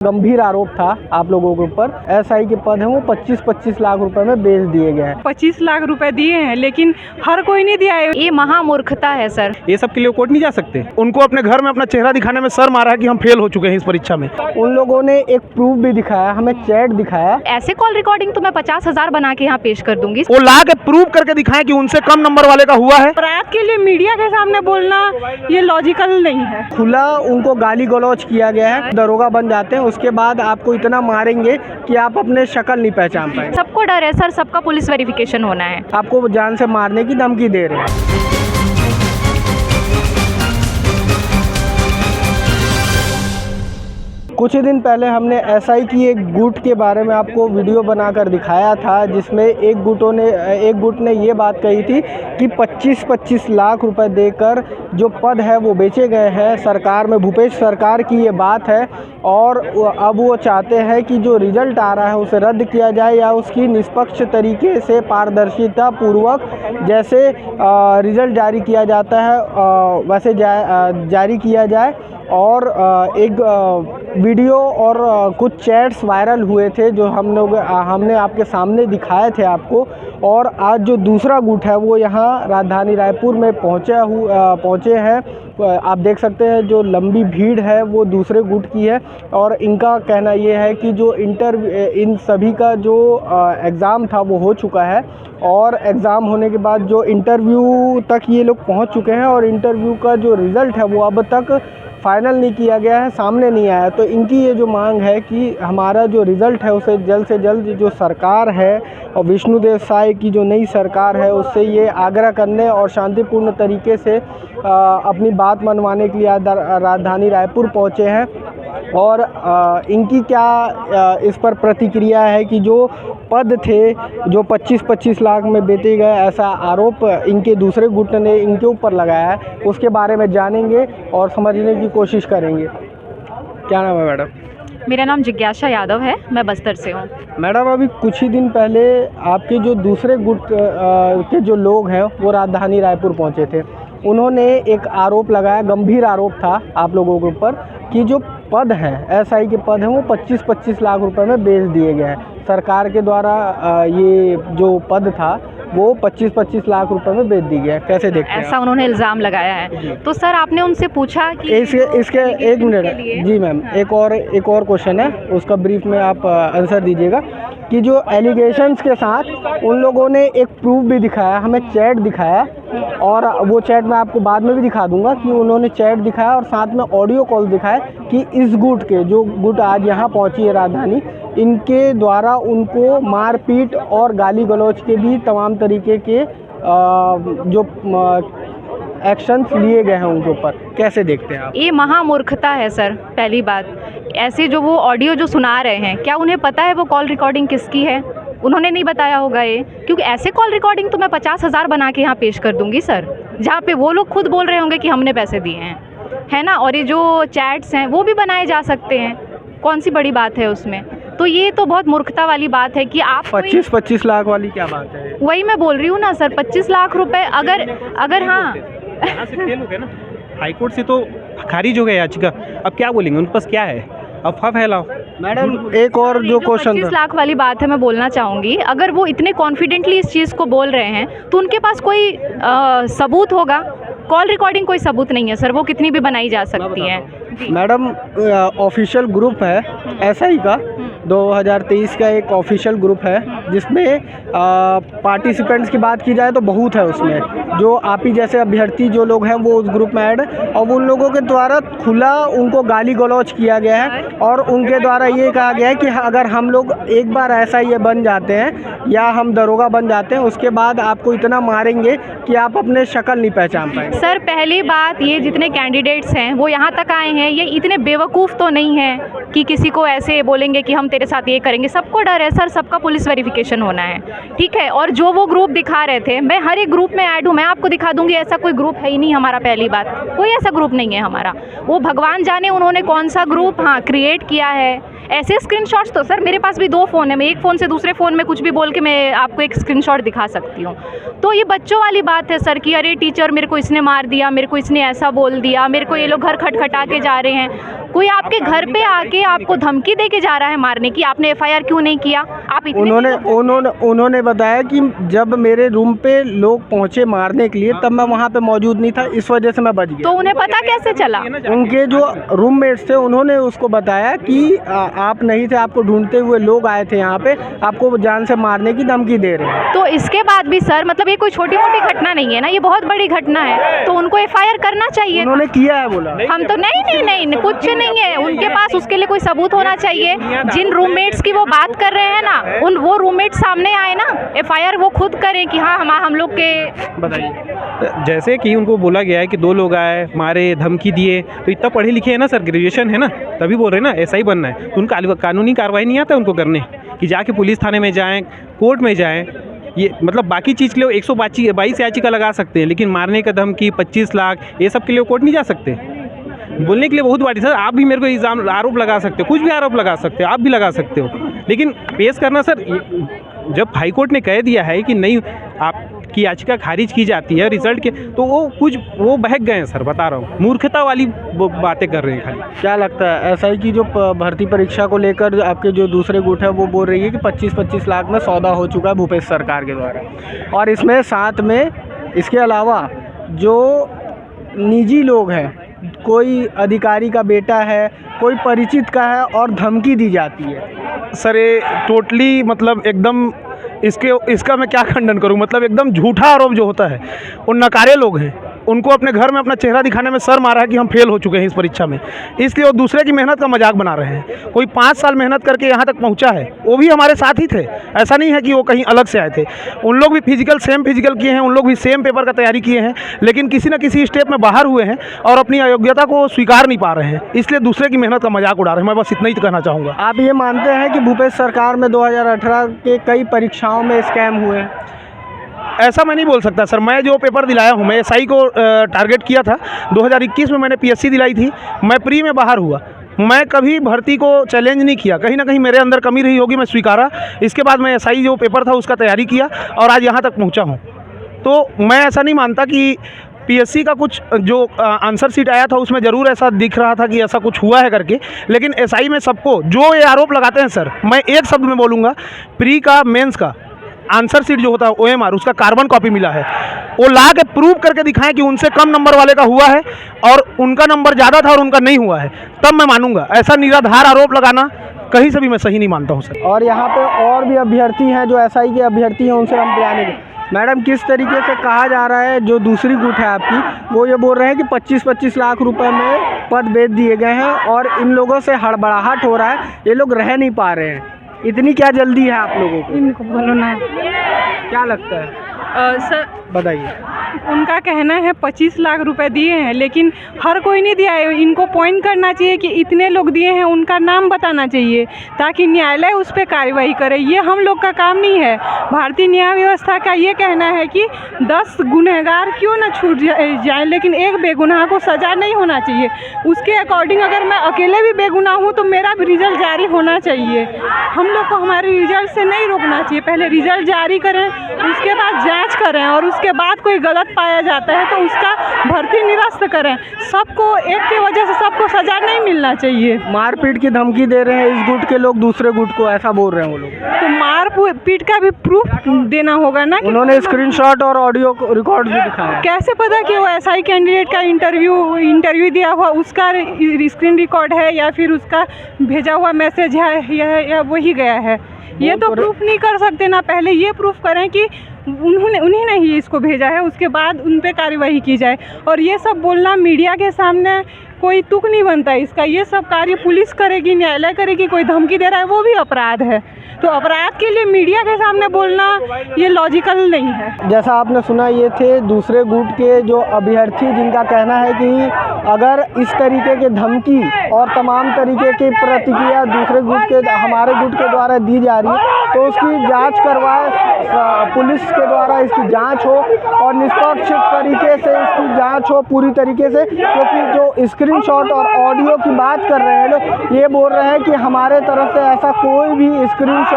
गंभीर आरोप था आप लोगों के ऊपर। एसआई के पद हैं वो 25-25 लाख रुपए में बेच दिए गए हैं। 25 लाख रुपए दिए हैं लेकिन हर कोई नहीं दिया है। ये महामूर्खता है सर। ये सब के लिए कोर्ट नहीं जा सकते। उनको अपने घर में अपना चेहरा दिखाने में शर्म आ रहा है कि हम फेल हो चुके हैं इस परीक्षा में। उन लोगों ने एक प्रूफ भी दिखाया, हमें चैट दिखाया। ऐसे कॉल रिकॉर्डिंग तो मैं 50,000 बना के यहाँ पेश कर दूंगी। वो ला के प्रूव करके दिखाएं कि उनसे कम नंबर वाले का हुआ है। अपराध के लिए मीडिया के सामने बोलना ये लॉजिकल नहीं है। खुला उनको गाली गलौज किया गया है। दरोगा बन जाते हैं, उसके बाद आपको इतना मारेंगे कि आप अपने शक्ल नहीं पहचान पाएंगे। सबको डर है सर, सबका पुलिस वेरिफिकेशन होना है। आपको जान से मारने की धमकी दे रहे हैं। कुछ ही दिन पहले हमने एसआई की एक गुट के बारे में आपको वीडियो बनाकर दिखाया था, जिसमें एक गुट ने ये बात कही थी कि 25-25 लाख रुपए देकर जो पद है वो बेचे गए हैं सरकार में। भूपेश सरकार की ये बात है और अब वो चाहते हैं कि जो रिजल्ट आ रहा है उसे रद्द किया जाए या उसकी निष्पक्ष तरीके से पारदर्शिता पूर्वक जैसे रिजल्ट जारी किया जाता है वैसे जारी किया जाए। और एक वीडियो और कुछ चैट्स वायरल हुए थे जो हमने आपके सामने दिखाए थे आपको। और आज जो दूसरा गुट है वो यहाँ राजधानी रायपुर में पहुँचे हैं। आप देख सकते हैं जो लंबी भीड़ है वो दूसरे गुट की है। और इनका कहना ये है कि जो इन सभी का जो एग्ज़ाम था वो हो चुका है और एग्ज़ाम होने के बाद जो इंटरव्यू तक ये लोग पहुंच चुके हैं और इंटरव्यू का जो रिज़ल्ट है वो अब तक फाइनल नहीं किया गया है, सामने नहीं आया। तो इनकी ये जो मांग है कि हमारा जो रिज़ल्ट है उसे जल्द से जल्द जो सरकार है और विष्णुदेव साय की जो नई सरकार है उससे ये आग्रह करने और शांतिपूर्ण तरीके से अपनी बात मनवाने के लिए राजधानी रायपुर पहुँचे हैं। और इनकी क्या इस पर प्रतिक्रिया है कि जो पद थे जो 25-25 लाख में बेचे गए, ऐसा आरोप इनके दूसरे गुट ने इनके ऊपर लगाया है, उसके बारे में जानेंगे और समझने की कोशिश करेंगे। क्या नाम है मैडम? मेरा नाम जिज्ञासा यादव है, मैं बस्तर से हूँ। मैडम अभी कुछ ही दिन पहले आपके जो दूसरे गुट के जो लोग हैं वो राजधानी रायपुर पहुँचे थे। उन्होंने एक आरोप लगाया, गंभीर आरोप था आप लोगों के ऊपर कि जो पद हैं एसआई के पद हैं वो 25-25 लाख रुपए में बेच दिए गए हैं। सरकार के द्वारा ये जो पद था वो 25-25 लाख रुपए में बेच दी गया। कैसे देखते हैं? ऐसा उन्होंने इल्ज़ाम लगाया है। तो सर आपने उनसे पूछा कि इसके एक मिनट जी मैम, एक और क्वेश्चन है, उसका ब्रीफ में आप आंसर दीजिएगा कि जो एलिगेशंस के साथ उन लोगों ने एक प्रूफ भी दिखाया, हमें चैट दिखाया और वो चैट मैं आपको बाद में भी दिखा दूंगा कि उन्होंने चैट दिखाया और साथ में ऑडियो कॉल दिखाया कि इस गुट के जो गुट आज यहाँ पहुँची है राजधानी, इनके द्वारा उनको मारपीट और गाली गलौज के भी तमाम तरीके के जो एक्शंस लिए गए हैं उनके ऊपर। कैसे देखते हैं आप? ये महामूर्खता है सर। पहली बात, ऐसे जो वो ऑडियो जो सुना रहे हैं, क्या उन्हें पता है वो कॉल रिकॉर्डिंग किसकी है? उन्होंने नहीं बताया होगा ये, क्योंकि ऐसे कॉल रिकॉर्डिंग तो मैं 50,000 बना के यहाँ पेश कर दूंगी सर, जहाँ पे वो लोग खुद बोल रहे होंगे कि हमने पैसे दिए हैं, है ना। और ये जो चैट्स हैं वो भी बनाए जा सकते हैं, कौन सी बड़ी बात है उसमें? तो ये तो बहुत मूर्खता वाली बात है कि आप 25-25 लाख वाली क्या बात है? वही मैं बोल रही हूँ ना सर, 25 लाख रुपए अगर हाँ यहाँ से फेल हो गए ना, हाईकोर्ट से तो खारिज हो गया याचिका। अब क्या बोलेंगे, उनके पास क्या है? अफवाह फैलाओ। मैडम एक और जो क्वेश्चन 25 लाख वाली बात है, मैं बोलना चाहूँगी, अगर वो इतने कॉन्फिडेंटली इस चीज़ को बोल रहे हैं तो उनके पास कोई सबूत होगा। कॉल रिकॉर्डिंग कोई सबूत नहीं है सर, वो कितनी भी बनाई जा सकती है। मैडम ऑफिशियल ग्रुप है एसआई का, 2023 का एक ऑफिशियल ग्रुप है जिसमें पार्टिसिपेंट्स की बात की जाए तो बहुत है उसमें। जो आप ही जैसे अभ्यर्थी जो लोग हैं वो उस ग्रुप में ऐड है और उन लोगों के द्वारा खुला उनको गाली गलौज किया गया है और उनके द्वारा ये कहा गया है कि अगर हम लोग एक बार एसआई बन जाते हैं या हम दरोगा बन जाते हैं उसके बाद आपको इतना मारेंगे कि आप अपने शक्ल नहीं पहचान पाएंगे। सर पहली बात, ये जितने कैंडिडेट्स हैं वो यहाँ तक आए हैं, ये इतने बेवकूफ़ तो नहीं हैं कि किसी को ऐसे बोलेंगे कि हम तेरे साथ ये करेंगे। सबको डर है सर, सबका पुलिस वेरिफिकेशन होना है, ठीक है। और जो वो ग्रुप दिखा रहे थे, मैं हर एक ग्रुप में ऐड हूँ, मैं आपको दिखा दूंगी। ऐसा कोई ग्रुप है ही नहीं हमारा। पहली बात, कोई ऐसा ग्रुप नहीं है हमारा। वो भगवान जाने उन्होंने कौन सा ग्रुप क्रिएट किया है। ऐसे स्क्रीनशॉट्स तो सर मेरे पास भी 2 फ़ोन है, मैं एक फ़ोन से दूसरे फ़ोन में कुछ भी बोल के मैं आपको एक स्क्रीनशॉट दिखा सकती हूँ। तो ये बच्चों वाली बात है सर कि अरे टीचर मेरे को इसने मार दिया, मेरे को इसने ऐसा बोल दिया, मेरे को ये लोग घर खटखटा के जा रहे हैं। कोई आपके घर पे आके आपको धमकी दे के जा रहा है मारने की, आपने एफआईआर क्यों नहीं किया? आप इतने उन्होंने बताया कि जब मेरे रूम पे लोग पहुंचे मारने के लिए तब मैं वहां पे मौजूद नहीं था, इस वजह से मैं बच गया। तो उन्हें पता कैसे चला? उनके जो रूममेट्स थे उन्होंने उसको बताया कि आप नहीं थे, आपको ढूंढते हुए लोग आए थे यहाँ पे, आपको जान से मारने की धमकी दे रहे हैं। तो इसके बाद भी सर, मतलब ये कोई छोटी मोटी घटना नहीं है ना, ये बहुत बड़ी घटना है, तो उनको एफआईआर करना चाहिए। उन्होंने किया है बोला। हम तो नहीं कुछ नहीं है उनके पास, उसके लिए कोई सबूत होना चाहिए। जिन रूममेट्स की वो बात कर रहे हैं ना, वो रूममेट सामने आए ना, एफआईआर वो खुद करें कि हाँ हम लोग के। बताइए, जैसे कि उनको बोला गया है कि 2 लोग आए, मारे, धमकी दिए, तो इतना पढ़े लिखे हैं ना सर, ग्रेजुएशन है ना, तभी बोल रहे हैं ना ऐसा ही बनना है। तो उनका कानूनी कार्रवाई नहीं आता उनको करने कि जाके पुलिस थाने में जाएं, कोर्ट में जाएं। ये मतलब बाकी चीज़ के लिए 122 याचिका लगा सकते हैं, लेकिन मारने का धमकी 25 लाख ये सब के लिए कोर्ट नहीं जा सकते। बोलने के लिए बहुत बात है सर, आप भी मेरे को इल्ज़ाम आरोप लगा सकते हो, कुछ भी आरोप लगा सकते हो, आप भी लगा सकते हो, लेकिन पेश करना सर, जब हाई कोर्ट ने कह दिया है कि नहीं आपकी याचिका खारिज की जाती है रिजल्ट के, तो वो बहक गए हैं सर, बता रहा हूँ, मूर्खता वाली बातें कर रहे हैं खाली। क्या लगता है एसआई की जो भर्ती परीक्षा को लेकर आपके जो दूसरे गुट है वो बोल रही है कि 25-25 लाख में सौदा हो चुका है भूपेश सरकार के द्वारा, और इसमें साथ में इसके अलावा जो निजी लोग हैं, कोई अधिकारी का बेटा है, कोई परिचित का है, और धमकी दी जाती है। सर ये टोटली मतलब एकदम इसका मैं क्या खंडन करूं, मतलब एकदम झूठा आरोप जो होता है। वो नकारे लोग हैं, उनको अपने घर में अपना चेहरा दिखाने में सर मारा है कि हम फेल हो चुके हैं इस परीक्षा में, इसलिए वो दूसरे की मेहनत का मजाक बना रहे हैं। कोई 5 साल मेहनत करके यहाँ तक पहुँचा है, वो भी हमारे साथ ही थे, ऐसा नहीं है कि वो कहीं अलग से आए थे। उन लोग भी सेम फिजिकल किए हैं, उन लोग भी सेम पेपर का तैयारी किए हैं, लेकिन किसी न किसी स्टेप में बाहर हुए हैं और अपनी अयोग्यता को स्वीकार नहीं पा रहे हैं, इसलिए दूसरे की मेहनत का मजाक उड़ा रहे हैं। मैं बस इतना ही कहना चाहूँगा। आप ये मानते हैं कि भूपेश सरकार में 2018 के कई परीक्षाओं में स्कैम हुए हैं? ऐसा मैं नहीं बोल सकता सर, मैं जो पेपर दिलाया हूँ, मैं एसआई को टारगेट किया था। 2021 में मैंने पीएससी दिलाई थी, मैं प्री में बाहर हुआ। मैं कभी भर्ती को चैलेंज नहीं किया, कहीं ना कहीं मेरे अंदर कमी रही होगी, मैं स्वीकारा। इसके बाद मैं एसआई जो पेपर था उसका तैयारी किया और आज यहाँ तक पहुँचा हूँ। तो मैं ऐसा नहीं मानता कि पीएससी का कुछ जो आंसर सीट आया था उसमें ज़रूर ऐसा दिख रहा था कि ऐसा कुछ हुआ है करके, लेकिन एसआई में सबको जो ये आरोप लगाते हैं सर, मैं एक शब्द में बोलूँगा, प्री का मेंस का आंसर सीट जो होता है OMR, उसका कार्बन कॉपी मिला है, वो ला के प्रूव करके दिखाएं कि उनसे कम नंबर वाले का हुआ है और उनका नंबर ज़्यादा था और उनका नहीं हुआ है, तब मैं मानूंगा। ऐसा निराधार आरोप लगाना कहीं से भी मैं सही नहीं मानता हूँ सर। और यहाँ पे और भी अभ्यर्थी हैं जो एसआई के अभ्यर्थी हैं, उनसे हम जानेंगे। मैडम, किस तरीके से कहा जा रहा है, जो दूसरी गुट है आपकी, वो ये बोल रहे हैं कि 25-25 लाख रुपए में पद बेच दिए गए हैं और इन लोगों से हड़बड़ाहट हो रहा है, ये लोग रह नहीं पा रहे हैं। इतनी क्या जल्दी है आप लोगों को? इनको बोलो ना। क्या लगता है? सर बताइए। उनका कहना है 25 लाख रुपए दिए हैं, लेकिन हर कोई नहीं दिया है। इनको पॉइंट करना चाहिए कि इतने लोग दिए हैं, उनका नाम बताना चाहिए ताकि न्यायालय उस पर कार्रवाई करे। ये हम लोग का काम नहीं है। भारतीय न्याय व्यवस्था का ये कहना है कि 10 गुनहगार क्यों ना छूट जाए, लेकिन एक बेगुनाह को सज़ा नहीं होना चाहिए। उसके अकॉर्डिंग अगर मैं अकेले भी बेगुनाह हूँ तो मेरा भी रिजल्ट जारी होना चाहिए। हम लोग को हमारे रिजल्ट से नहीं रोकना चाहिए। पहले रिजल्ट जारी करें, उसके बाद जाँच करें, और उसके बाद कोई गलत पाया जाता है तो उसका भर्ती निरस्त करें। सबको एक की वजह से सबको सजा नहीं मिलना चाहिए। मारपीट की धमकी दे रहे हैं इस गुट के लोग दूसरे गुट को, ऐसा बोल रहे हैं वो लोग। तो मारपीट का भी प्रूफ देना होगा ना। उन्होंने स्क्रीनशॉट और ऑडियो रिकॉर्ड भी दिखाया। कैसे पता कि वो एसआई कैंडिडेट का इंटरव्यू दिया हुआ उसका स्क्रीन रिकॉर्ड है या फिर उसका भेजा हुआ मैसेज है या वही गया है? ये तो प्रूफ नहीं कर सकते ना। पहले ये प्रूफ करें कि उन्हीं ने ही इसको भेजा है, उसके बाद उन पे कार्यवाही की जाए। और ये सब बोलना मीडिया के सामने कोई तुक नहीं बनता इसका। ये सब कार्य पुलिस करेगी, न्यायालय करेगी। कोई धमकी दे रहा है वो भी अपराध है, तो अपराध के लिए मीडिया के सामने बोलना ये लॉजिकल नहीं है। जैसा आपने सुना, ये थे दूसरे गुट के जो अभ्यर्थी, जिनका कहना है कि अगर इस तरीके के धमकी और तमाम तरीके की प्रतिक्रिया दूसरे गुट के, हमारे गुट के द्वारा दी जा रही है, तो उसकी जांच करवाए, पुलिस के द्वारा इसकी जांच हो और निष्पक्ष तरीके से इसकी जांच हो पूरी तरीके से। क्योंकि जो स्क्रीनशॉट और ऑडियो की बात कर रहे हैं लोग, ये बोल रहे हैं कि हमारे तरफ से ऐसा कोई भी स्क्रीनशॉट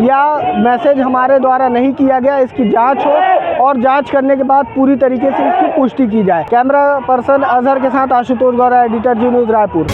या मैसेज हमारे द्वारा नहीं किया गया। इसकी जांच हो और जांच करने के बाद पूरी तरीके से इसकी पुष्टि की जाए। कैमरा पर्सन अजहर के साथ आशुतोष गौरा, एडिटर जी न्यूज़, रायपुर।